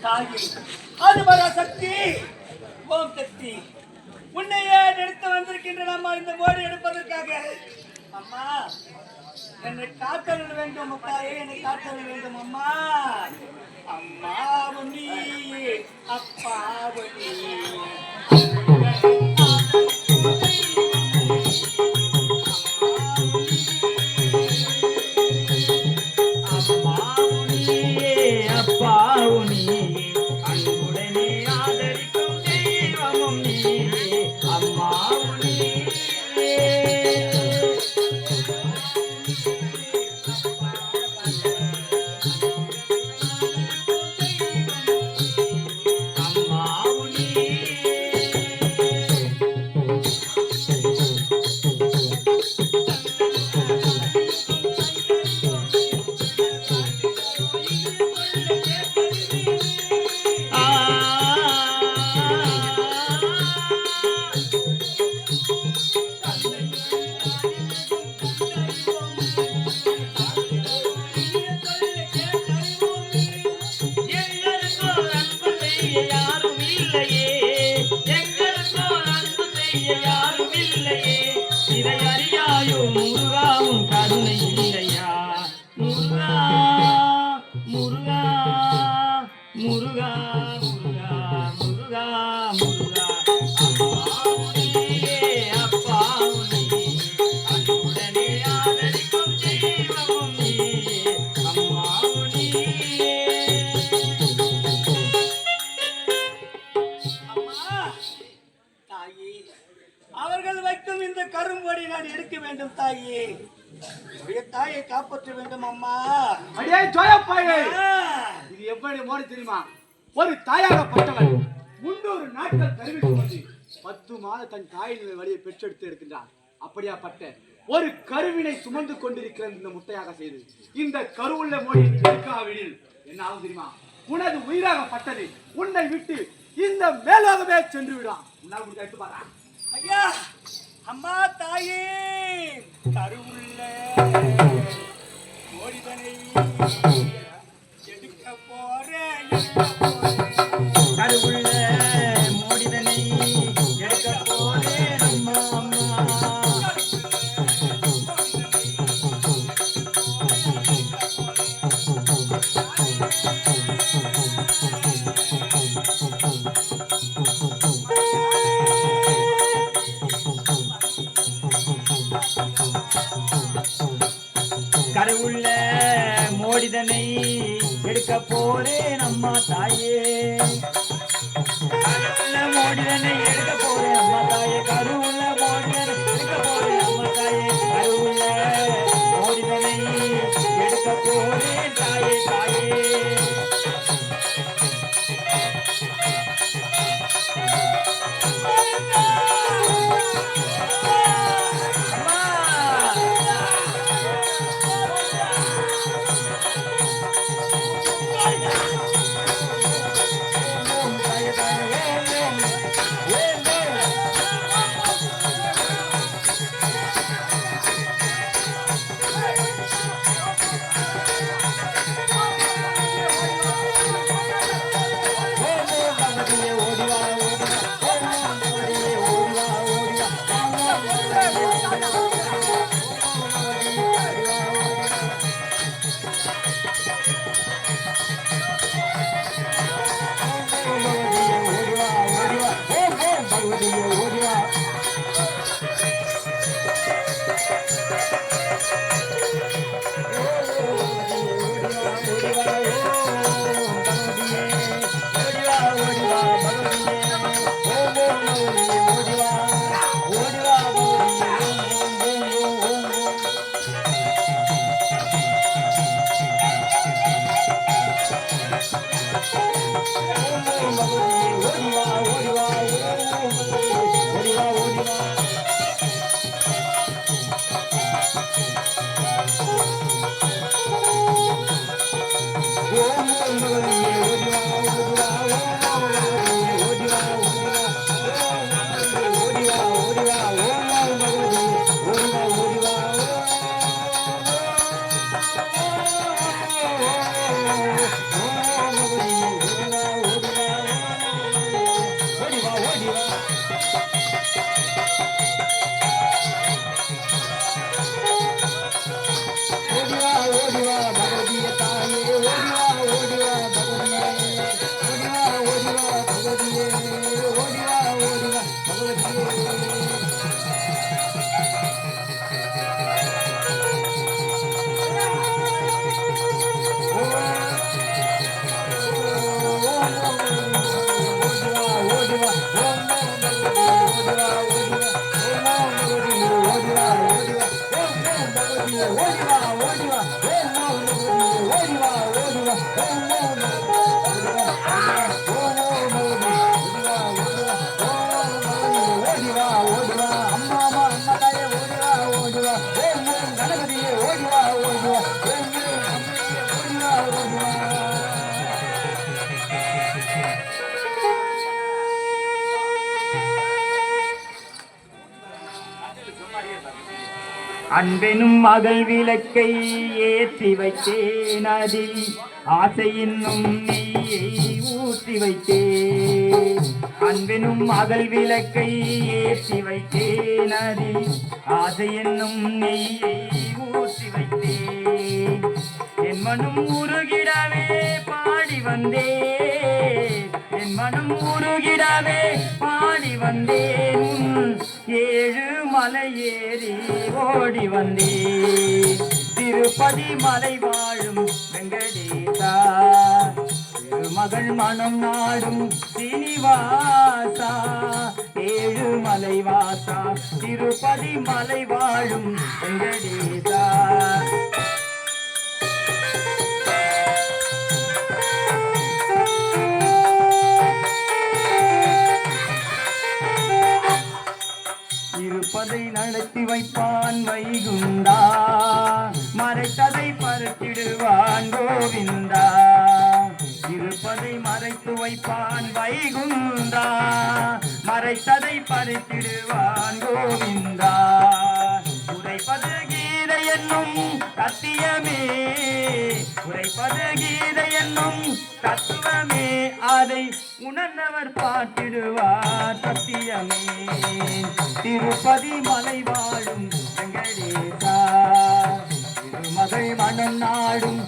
தாயே அதுபர சக்தி ஓம் சக்தி உன்னையே எடுத்து வந்திருக்கின்ற அம்மா இந்த மோடி எடுப்பதற்காக. அம்மா என்னை காத்தருள் வேண்டும் அப்பாயே, என்னை காத்தருள் வேண்டும் அம்மா. அம்மாவும் நீ அப்பாவும் நீ அவர்கள் வைக்கும் இந்த கரும்பொடி நான் எடுக்க வேண்டும் தாயே. தாயை காப்பாற்ற வேண்டும் அம்மா. அடே ஜோயப்பாயே, இது எப்படி மோடி தெரியுமா? ஒரு தாயாகப்பட்டவன் 300 நாட்கள் கருவில் சுமந்து 10 மாத தன் தாயின் வழியை பெற்றெடுத்து எடுக்கின்றான். அப்படியாப்பட்ட ஒரு கருவினை சுமந்து கொண்டிருக்கிற இந்த முட்டையாக செய்து இந்த கருவுள்ள மோடி எடுக்காவிடில் என்ன ஆகும் தெரியுமா? உனது உயிராகப்பட்டது உன்னை விட்டு இந்த மேலாகவே சென்று விடான். உன்னால் முடிஞ்ச எடுத்து பாரா. ஐயா அம்மா தாயே, கருவுள்ள மோடிதனை எடுக்க போறேன், கருவுள்ள மோடிதனை எடுக்க போறேன் அம்மா அம்மா. கருவுள்ள மோடிதனை எடுக்க போறேன் அம்மா தாயே, கருவுள்ள மோடிதனை எடுக்க போறேன் அம்மா தாயே, கருவுள்ள மோடிதனை எடுக்க போறேன் அம்மா தாயே, கருவுள்ள மோடிதனை எடுக்க போறேன் தாயே தாயே. Yeah. அன்பெனும் மகள் விளக்கை ஏற்றி வைத்தேன் அதில் ஆசை என்னும் நெய்யை ஊற்றி வைத்தேன். அன்பெனும் மகள் விளக்கை ஏற்றி வைத்தேன் அதில் ஆசை என்னும் நெய்யை ஊற்றி வைத்தேன். என் மனம் உருகிடவே பாடி வந்தேன், என் மனம் உருகிடவே பாடி வந்தேன். ஏழு மலை ஏறி ஓடி வந்தேன், திருப்பதி மலை வாழும் வெங்கடேசா, திருமகள் மனம் நாடும் சீனிவாசா. ஏழு மலை வாசா, திருப்பதி மலை வாழும் வெங்கடேசா. இருப்பதை நடத்தி வைப்பான் வைகுந்தா, மறைத்ததை பறித்திடுவான் கோவிந்தா. இருப்பதை மறைத்து வைப்பான் வைகுந்தா, மறைத்ததை பறித்திடுவான் கோவிந்தா. உரைப்பது கீதை என்னும் சத்தியமே, உரைப்பது கீதை என்னும் தத்துவமே, அதை உணர்ந்தவர் பாட்டிடுவார் சத்தியமே. திருப்பதி மலை வாழும் வெங்கடேசா, திருமகள் மனம் நாடும்